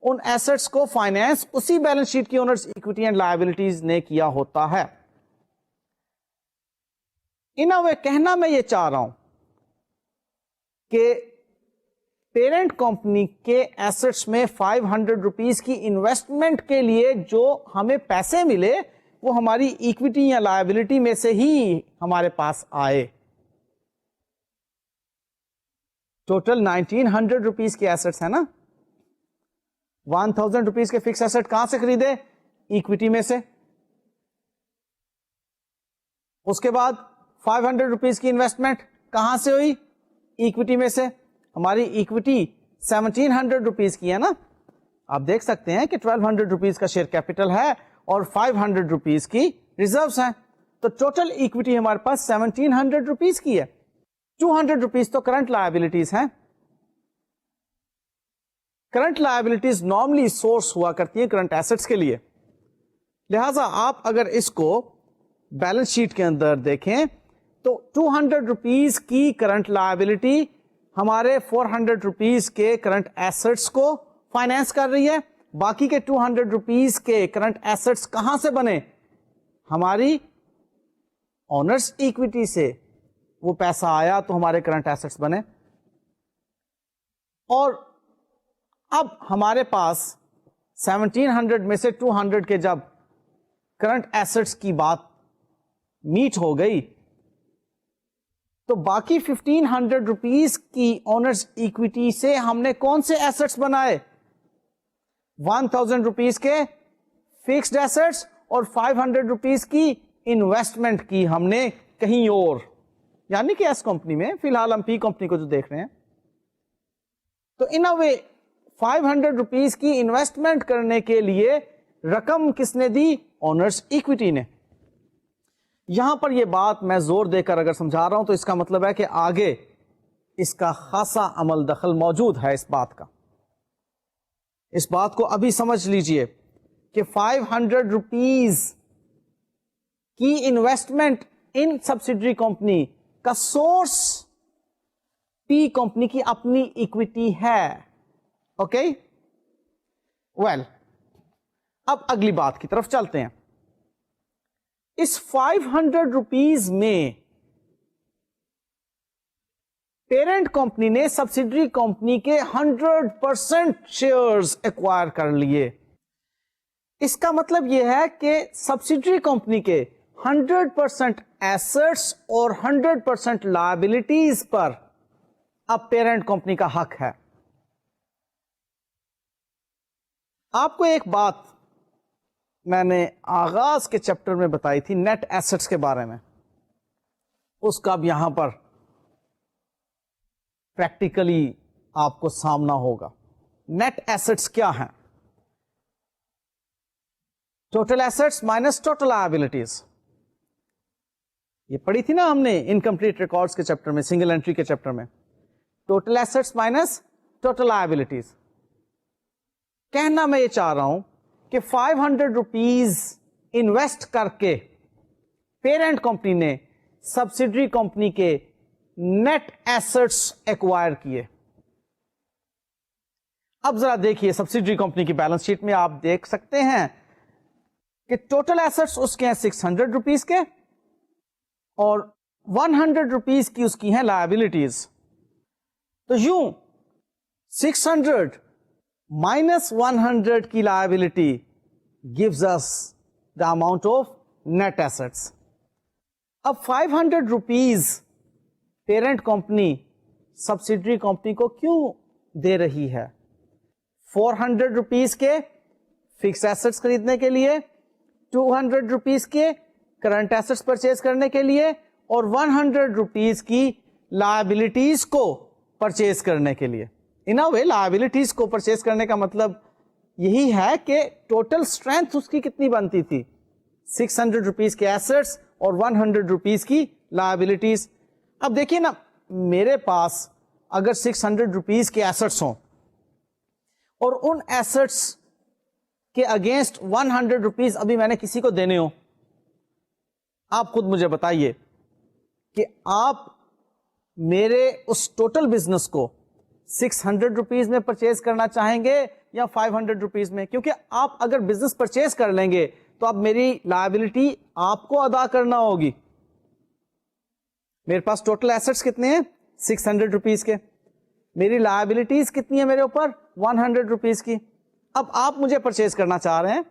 Speaker 1: ان ایسٹس کو فائنینس اسی بیلنس شیٹ کی اونرز ایکوٹی اینڈ لائبلٹیز نے کیا ہوتا ہے. ان اے وے کہنا میں یہ چاہ رہا ہوں کہ پیرنٹ کمپنی کے ایسٹس میں 500 روپیز کی انویسٹمنٹ کے لیے جو ہمیں پیسے ملے وہ ہماری ایکویٹی یا لائبلٹی میں سے ہی ہمارے پاس آئے. ٹوٹل 1900 روپیز کے ایسٹس ہیں نا, 1000 روپیز کے فکس ایسٹ کہاں سے خریدے؟ ایکویٹی میں سے. اس کے بعد 500 روپیز کی انویسٹمنٹ کہاں سے ہوئی؟ ایکویٹی میں سے. ہماری ایکویٹی 1700 روپیز کی ہے نا, آپ دیکھ سکتے ہیں کہ 1200 روپیز کا شیئر کیپٹل ہے اور 500 روپیز کی ریزروز ہیں, تو ٹوٹل ایکویٹی ہمارے پاس 1700 روپیز کی ہے. 200 روپیز تو کرنٹ لائبلٹیز ہیں. کرنٹ لائبلٹیز نارملی سورس ہوا کرتی ہیں کرنٹ ایسٹس کے لیے, لہذا آپ اگر اس کو بیلنس شیٹ کے اندر دیکھیں تو 200 روپیز کی کرنٹ لائبلٹی ہمارے 400 روپیز کے کرنٹ ایسٹس کو فائنینس کر رہی ہے. باقی کے 200 روپیز کے کرنٹ ایسٹس کہاں سے بنے؟ ہماری اونرز ایکویٹی سے. وہ پیسہ آیا تو ہمارے کرنٹ ایسٹس بنے. اور اب ہمارے پاس 1700 میں سے 200 کے جب کرنٹ ایسٹس کی بات میٹ ہو گئی تو باقی 1500 روپیز کی اونرز ایکویٹی سے ہم نے کون سے ایسٹس بنائے؟ 1000 روپیز کے فکسڈ ایسٹس اور 500 روپیز کی انویسٹمنٹ کی ہم نے کہیں اور، یعنی کہ ایس کمپنی میں. فی الحال ہم پی کمپنی کو جو دیکھ رہے ہیں. تو ان اے وے 500 روپیز کی انویسٹمنٹ کرنے کے لیے رقم کس نے دی؟ اونرز ایکویٹی نے. یہاں پر یہ بات میں زور دے کر اگر سمجھا رہا ہوں تو اس کا مطلب ہے کہ آگے اس کا خاصا عمل دخل موجود ہے. اس بات کو ابھی سمجھ لیجئے کہ 500 روپیز کی انویسٹمنٹ ان سبسیڈری کمپنی کا سورس پی کمپنی کی اپنی ایکویٹی ہے. اوکے ویل اب اگلی بات کی طرف چلتے ہیں. اس 500 روپیز میں پیرنٹ کمپنی نے سبسیڈری کمپنی کے 100% شیئرز ایکوائر کر لیے. اس کا مطلب یہ ہے کہ سبسیڈری کمپنی کے 100% ایسٹس اور 100% لائبلٹیز پر اب پیرنٹ کمپنی کا حق ہے. آپ کو ایک بات میں نے آغاز کے چیپٹر میں بتائی تھی نیٹ ایسٹس کے بارے میں، اس کا اب یہاں پر پریکٹیکلی آپ کو سامنا ہوگا. نیٹ ایسٹس کیا ہیں؟ Total assets minus total liabilities. یہ پڑھی تھی نا ہم نے انکمپلیٹ ریکارڈز کے چیپٹر میں، سنگل انٹری کے چیپٹر میں. Total assets minus total liabilities. کہنا میں یہ چاہ رہا ہوں کہ 500 روپیز انویسٹ کر کے پیرنٹ کمپنی نے سبسیڈری کمپنی کے نیٹ ایسٹس ایکوائر کیے. اب ذرا دیکھیے سبسیڈری کمپنی کی بیلنس شیٹ میں آپ دیکھ سکتے ہیں کہ ٹوٹل ایسٹس اس کے ہیں 600 روپیز کے اور 100 روپیز کی اس کی ہیں لائبلٹیز. تو یوں 600 minus 100 کی liability gives us the amount of net assets. اب 500 rupees parent company subsidiary company کو کیوں دے رہی ہے؟ 400 روپیز کے فکس ایسٹس خریدنے کے لیے، 200 روپیز کے کرنٹ ایسٹس پرچیز کرنے کے لیے اور 100 روپیز کی لائبلٹیز کو پرچیز کرنے کے لیے. ان اے وے لائبلٹیز کو پرچیز کرنے کا مطلب یہی ہے کہ ٹوٹل اسٹرینتھ اس کی کتنی بنتی تھی؟ 600 روپیز کے ایسٹس اور 100 روپیز کی لائبلٹیز. اب دیکھیے نا میرے پاس اگر 600 روپیز کے ایسٹس ہوں اور ان ایسٹس کے اگینسٹ 100 روپیز ابھی میں نے کسی کو دینے ہوں، آپ خود مجھے بتائیے کہ آپ میرے اس ٹوٹل بزنس کو 600 روپیز میں پرچیز کرنا چاہیں گے یا 500 روپیز میں؟ کیونکہ آپ اگر بزنس پرچیز کر لیں گے تو اب میری لائبلٹی آپ کو ادا کرنا ہوگی. میرے پاس ٹوٹل ایسٹس کتنے ہیں؟ 600 روپیز کے. میری لائبلٹیز کتنی ہے میرے اوپر؟ 100 روپیز کی. اب آپ مجھے پرچیز کرنا چاہ رہے ہیں،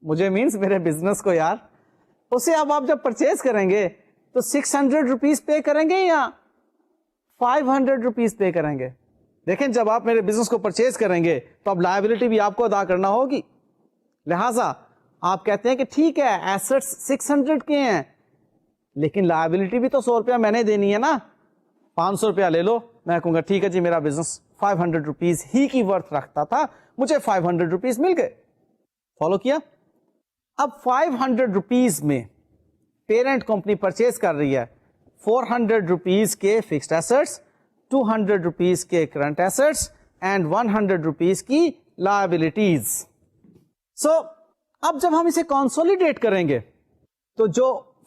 Speaker 1: مجھے مینس میرے بزنس کو یار، اسے اب آپ جب پرچیز کریں گے تو 600 روپیز پے کریں گے یا 500 روپیز پے کریں گے؟ دیکھیں جب آپ میرے بزنس کو پرچیز کریں گے تو اب لائبلٹی بھی آپ کو ادا کرنا ہوگی. لہٰذا آپ کہتے ہیں کہ ٹھیک ہے ایسٹس 600 کے ہیں لیکن لائبلٹی بھی تو 100 روپیہ میں نے دینی ہے نا، 500 روپیہ لے لو. میں کہوں گا ٹھیک ہے جی میرا بزنس 500 روپیز ہی کی ورتھ رکھتا تھا، مجھے 500 روپیز مل گئے. فالو کیا؟ اب 500 روپیز میں پیرنٹ کمپنی پرچیز کر رہی ہے 400 روپیز کے فکسڈ ایسٹس، 200 روپیز کے کرنٹ ایسٹس اینڈ 100 روپیز کی لائبلٹیز. سو اب جب ہم اسے کنسولیڈیٹ کریں گے تو جو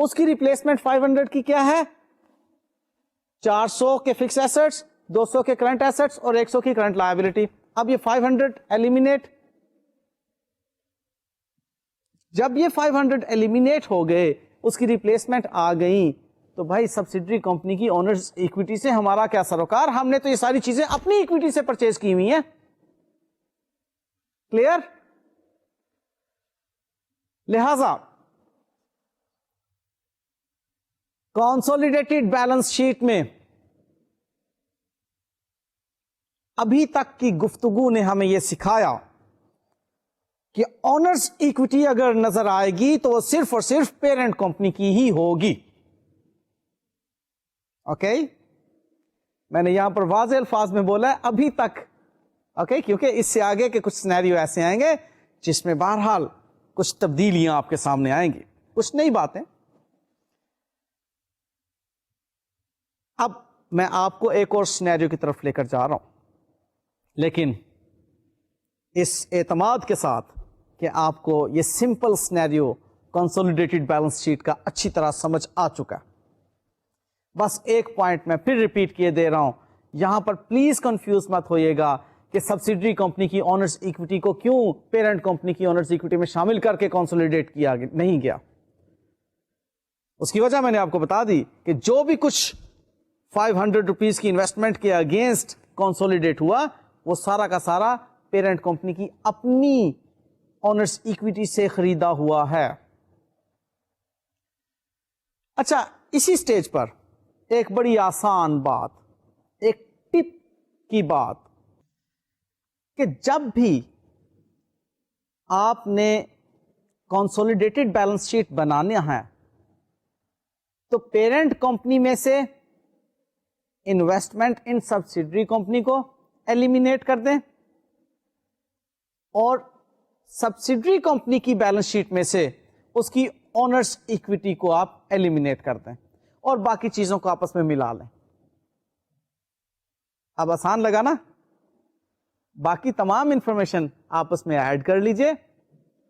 Speaker 1: اس کی ریپلیسمنٹ 500 کی کیا ہے؟ 400 کے فکس ایسٹس، 200 کے کرنٹ ایسٹس اور 100 کی کرنٹ لائبلٹی. اب یہ 500 ایلیمینیٹ، جب یہ 500 ایلیمینیٹ ہو گئے، اس کی ریپلیسمنٹ آ گئی، تو بھائی سبسڈری کمپنی کی اونرز ایکویٹی سے ہمارا کیا سروکار؟ ہم نے تو یہ ساری چیزیں اپنی ایکویٹی سے پرچیز کی ہوئی ہیں. کلیئر؟ لہذا کنسولیڈیٹڈ بیلنس شیٹ میں ابھی تک کی گفتگو نے ہمیں یہ سکھایا کہ اونرز ایکویٹی اگر نظر آئے گی تو وہ صرف اور صرف پیرنٹ کمپنی کی ہی ہوگی. اوکے میں نے یہاں پر واضح الفاظ میں بولا ہے ابھی تک. اوکے کیونکہ اس سے آگے کے کچھ سینیریو ایسے آئیں گے جس میں بہرحال کچھ تبدیلیاں آپ کے سامنے آئیں گی، کچھ نئی باتیں. اب میں آپ کو ایک اور سینیریو کی طرف لے کر جا رہا ہوں، لیکن اس اعتماد کے ساتھ کہ آپ کو یہ simple scenario consolidated balance sheet کا اچھی طرح سمجھ آ چکا. بس ایک پوائنٹ میں پھر ریپیٹ کیے دے رہا ہوں، یہاں پر پلیز کنفیوز مت ہوئیے گا کہ سبسڈری کمپنی کی اونرز ایکویٹی کو کیوں پیرنٹ کمپنی کی اونرز ایکویٹی میں شامل کر کے کنسولیڈیٹ کیا نہیں گیا. اس کی وجہ میں نے آپ کو بتا دی کہ جو بھی کچھ 500 روپیز کی انویسٹمنٹ کے اگینسٹ کنسولیڈیٹ ہوا وہ سارا کا سارا پیرنٹ کمپنی کی اپنی اونرز ایکویٹی سے خریدا ہوا ہے. اچھا اسی سٹیج پر ایک بڑی آسان بات، ایک ٹپ کی بات، کہ جب بھی آپ نے کنسولیڈیٹڈ بیلنس شیٹ بنانا ہے تو پیرنٹ کمپنی میں سے انویسٹمنٹ ان سبسڈری کمپنی کو ایلیمینیٹ کر دیں اور سبسڈری کمپنی کی بیلنس شیٹ میں سے اس کی اونرز ایکویٹی کو آپ ایلیمینیٹ کر دیں اور باقی چیزوں کو آپس میں ملا لیں. اب آسان لگا نا؟ باقی تمام انفارمیشن آپس میں ایڈ کر لیجئے.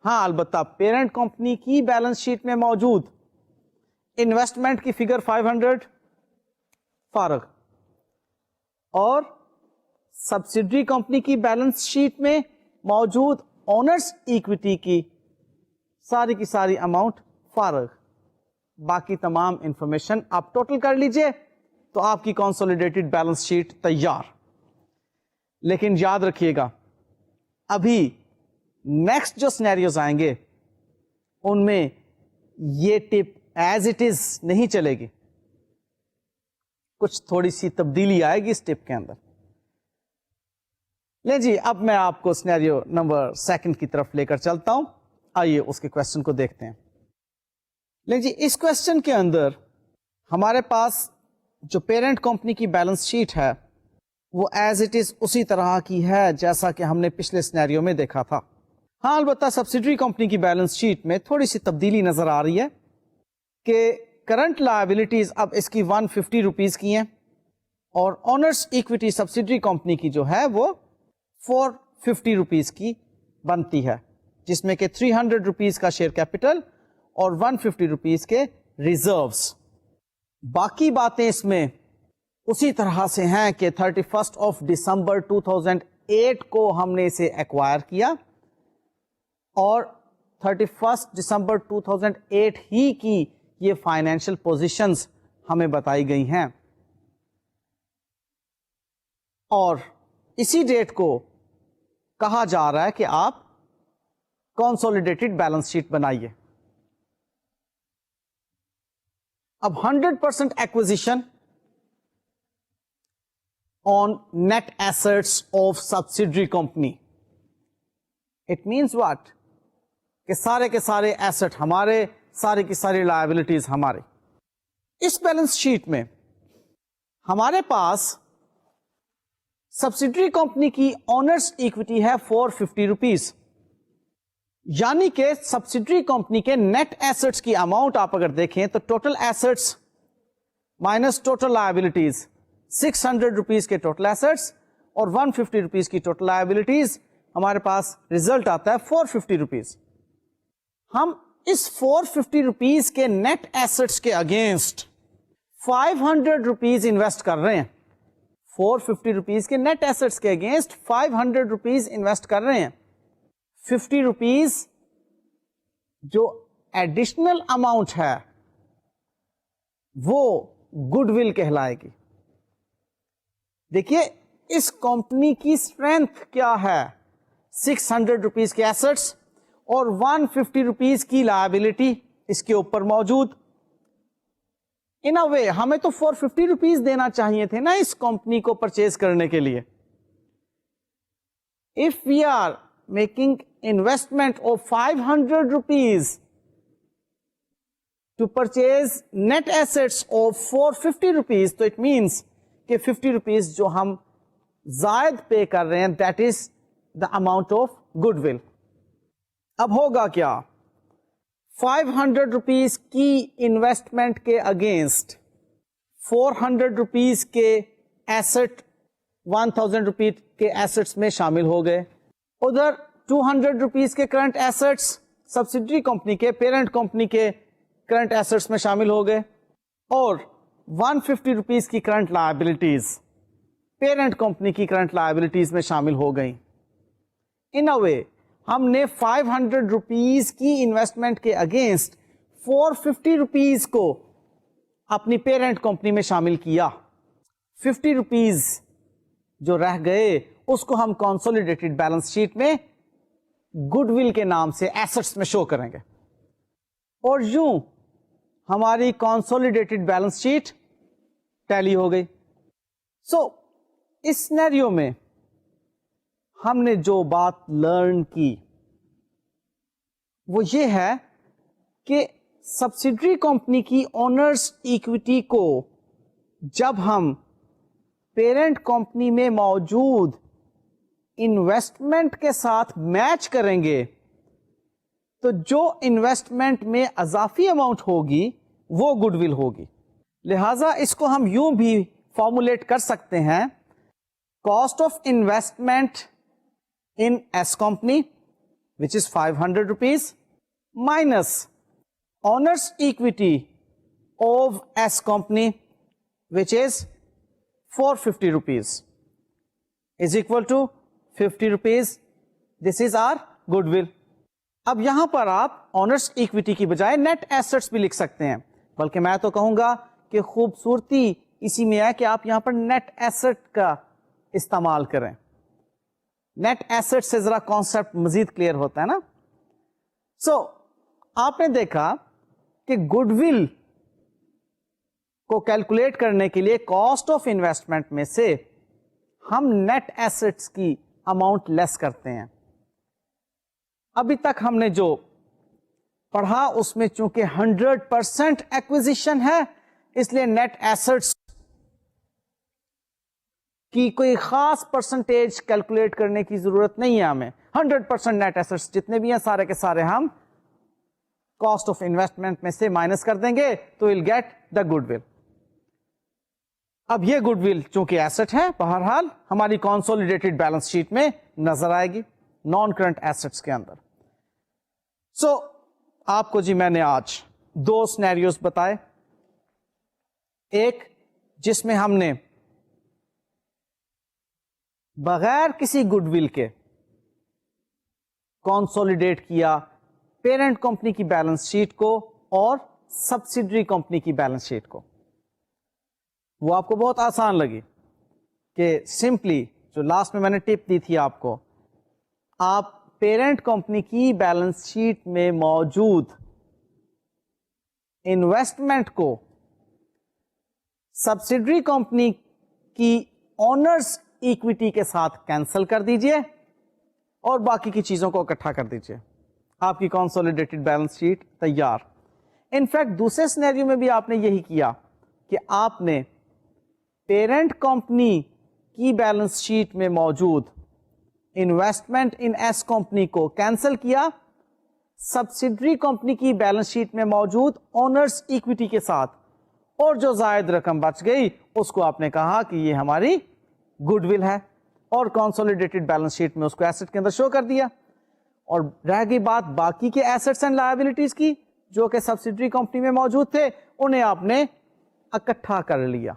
Speaker 1: ہاں البتہ پیرنٹ کمپنی کی بیلنس شیٹ میں موجود انویسٹمنٹ کی فگر 500 فارغ اور سبسڈری کمپنی کی بیلنس شیٹ میں موجود اونرز ایکویٹی کی ساری اماؤنٹ فارغ. باقی تمام انفارمیشن آپ ٹوٹل کر لیجئے تو آپ کی کنسولیڈیٹڈ بیلنس شیٹ تیار. لیکن یاد رکھیے گا ابھی نیکسٹ جو سینیریوز آئیں گے ان میں یہ ٹپ ایز اٹ از نہیں چلے گی، کچھ تھوڑی سی تبدیلی آئے گی اس ٹپ کے اندر. لے جی اب میں آپ کو سینیریو نمبر 2 کی طرف لے کر چلتا ہوں. آئیے اس کے کوشچن کو دیکھتے ہیں. لے جی اس کوشچن کے اندر ہمارے پاس جو پیرنٹ کمپنی کی بیلنس شیٹ ہے وہ ایز اٹ از اسی طرح کی ہے جیسا کہ ہم نے پچھلے سینیریو میں دیکھا تھا. ہاں البتہ سبسڈری کمپنی کی بیلنس شیٹ میں تھوڑی سی تبدیلی نظر آ رہی ہے کہ کرنٹ لائبلٹیز اب اس کی 150 روپیز کی ہیں اور اونرز ایکویٹی سبسڈری کمپنی کی جو ہے وہ 450 روپیز کی بنتی ہے، جس میں کہ 300 روپیز کا شیئر کیپٹل اور 150 روپیز کے ریزروز. باقی باتیں اس میں اسی طرح سے ہیں کہ 31 دسمبر 2008 کو ہم نے اسے ایکوائر کیا اور 31 دسمبر 2008 ہی کی یہ فائنینشیل پوزیشنز ہمیں بتائی گئی ہیں اور اسی ڈیٹ کو کہا جا رہا ہے کہ آپ کنسولیڈیٹڈ بیلنس شیٹ بنائیے. اب 100% acquisition on net assets of subsidiary company. It means what? کہ سارے کے سارے ایسٹ ہمارے، سارے کی ساری لائبلٹیز ہمارے. اس بیلنس شیٹ میں ہمارے پاس سبسڈری کمپنی کی اونرز ایکویٹی ہے 450 روپیز، یعنی کہ سبسڈری کمپنی کے نیٹ ایسٹس کی اماؤنٹ آپ اگر دیکھیں تو total assets minus total liabilities 600 rupees کے ٹوٹل ایسٹس اور 150 روپیز کی ٹوٹل لائبلٹیز، ہمارے پاس ریزلٹ آتا ہے 450 روپیز. ہم اس 450 روپیز کے نیٹ ایسٹس کے اگینسٹ 500 روپیز انویسٹ کر رہے ہیں. 450 روپیز کے نیٹ ایسٹس کے اگینسٹ 500 روپیز انویسٹ کر رہے ہیں. 50 روپیز جو ایڈیشنل اماؤنٹ ہے وہ گڈ ول کہلائے گی. دیکھیے اس کمپنی کی اسٹرینتھ کیا ہے, 600 روپیز کے ایسٹس اور 150 روپیز کی لائبلٹی اس کے اوپر موجود. ان اے وے ہمیں تو 450 روپیز دینا چاہیے تھے نا اس کمپنی کو پرچیز کرنے کے لیے. If we are making investment of 500 rupees to purchase net assets of 450 rupees, تو اٹ مینس کہ 50 روپیز جو ہم زائد پے کر رہے ہیں that is the amount of good will. اب ہوگا کیا, 500 روپیز کی انویسٹمنٹ کے اگینسٹ 400 روپیز کے ایسٹ 1000 روپیز کے ایسٹس میں شامل ہو گئے. ادھر 200 روپیز کے کرنٹ ایسٹس سبسڈری کمپنی کے, پیرنٹ کمپنی کے کرنٹ ایسٹس میں شامل ہو گئے, اور 150 روپیز کی کرنٹ لائبلٹیز پیرنٹ کمپنی کی کرنٹ لائبلٹیز میں شامل ہو گئی. ان اے وے ہم نے 500 روپیز کی انویسٹمنٹ کے اگینسٹ 450 روپیز کو اپنی پیرنٹ کمپنی میں شامل کیا. 50 روپیز جو رہ گئے اس کو ہم کنسولیڈیٹڈ بیلنس شیٹ میں گڈ ول کے نام سے ایسٹس میں شو کریں گے, اور یوں ہماری کنسولیڈیٹڈ بیلنس شیٹ ٹیلی ہو گئی. سو اس سینیریو میں ہم نے جو بات لرن کی وہ یہ ہے کہ سبسڈری کمپنی کی اونرز ایکوٹی کو جب ہم پیرنٹ کمپنی میں موجود انویسٹمنٹ کے ساتھ میچ کریں گے تو جو انویسٹمنٹ میں اضافی اماؤنٹ ہوگی وہ گڈ ول ہوگی. لہذا اس کو ہم یوں بھی فارمولیٹ کر سکتے ہیں, cost of investment in S company which is 500 rupees minus owner's equity of S company which is 450 rupees is equal to 50 rupees. This is our goodwill. اب یہاں پر آپ آنرس ایکویٹی کی بجائے نیٹ ایسٹس بھی لکھ سکتے ہیں, بلکہ میں تو کہوں گا کہ خوبصورتی اسی میں ہے کہ آپ یہاں پر نیٹ ایسٹ کا استعمال کریں. نیٹ ایسٹ سے ذرا کانسیپٹ مزید کلیئر ہوتا ہے نا. سو آپ نے دیکھا کہ گڈ ول کو کیلکولیٹ کرنے کے لیے کاسٹ آف انویسٹمنٹ میں سے ہم نیٹ ایسٹس کی اماؤنٹ لیس کرتے ہیں. ابھی تک ہم نے جو پڑھا اس میں چونکہ 100% ایکوزیشن ہے اس لیے نیٹ ایسٹس کی کوئی خاص پرسنٹیج کیلکولیٹ کرنے کی ضرورت نہیں ہے ہمیں. 100% نیٹ ایسٹس جتنے بھی ہیں سارے کے سارے ہم کاسٹ آف انویسٹمنٹ میں سے مائنس کر دیں گے تو will get the good will. اب یہ گڈ ول چونکہ ایسٹ ہے بہرحال ہماری کنسولیڈیٹڈ بیلنس شیٹ میں نظر آئے گی نان کرنٹ ایسٹس کے اندر. سو آپ کو جی میں نے آج دو سینیریوز بتائے, ایک جس میں ہم نے بغیر کسی گڈ ول کے کنسولیڈیٹ کیا پیرنٹ کمپنی کی بیلنس شیٹ کو اور سبسڈری کمپنی کی بیلنس شیٹ کو. وہ آپ کو بہت آسان لگی کہ سمپلی جو لاسٹ میں نے ٹپ دی تھی آپ کو, آپ پیرنٹ کمپنی کی بیلنس شیٹ میں موجود انویسٹمنٹ کو سبسڈری کمپنی کی اونرز ایکویٹی کے ساتھ کینسل کر دیجئے اور باقی کی چیزوں کو اکٹھا کر دیجئے, آپ کی کنسولیڈیٹڈ بیلنس شیٹ تیار. انفیکٹ دوسرے سینیریو میں بھی آپ نے یہی کیا کہ آپ نے پیرنٹ کمپنی کی بیلنس شیٹ میں موجود انویسٹمنٹ ان ایس کمپنی کو کینسل کیا, سبسڈری کمپنی کی بیلنس شیٹ میں موجود اونرز ایکویٹی کے ساتھ, اور جو زائد رقم بچ گئی اس کو آپ نے کہا کہ یہ ہماری گڈ ول ہے اور کنسولیڈیٹڈ بیلنس شیٹ میں اس کو ایسٹ کے اندر شو کر دیا. اور رہ گئی بات باقی کے ایسٹس اینڈ لائبلٹیز کی جو کہ سبسڈری کمپنی میں موجود تھے, انہیں آپ نے اکٹھا کر لیا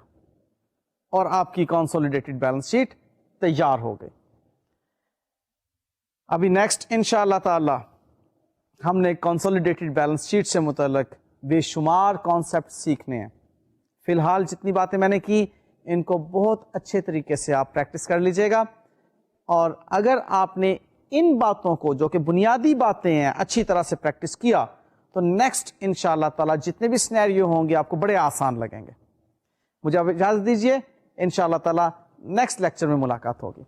Speaker 1: اور آپ کی کنسولیڈیٹڈ بیلنس شیٹ تیار ہو گئی. ابھی نیکسٹ انشاءاللہ تعالی ہم نے کنسولیڈیٹڈ بیلنس شیٹ سے متعلق بے شمار کانسیپٹ سیکھنے ہیں. فی الحال جتنی باتیں میں نے کی ان کو بہت اچھے طریقے سے آپ پریکٹس کر لیجئے گا, اور اگر آپ نے ان باتوں کو جو کہ بنیادی باتیں ہیں اچھی طرح سے پریکٹس کیا تو نیکسٹ انشاءاللہ تعالی جتنے بھی سینیریو ہوں گے آپ کو بڑے آسان لگیں گے. مجھے اب اجازت دیجیے, انشاءاللہ تعالی نیکسٹ لیکچر میں ملاقات ہوگی.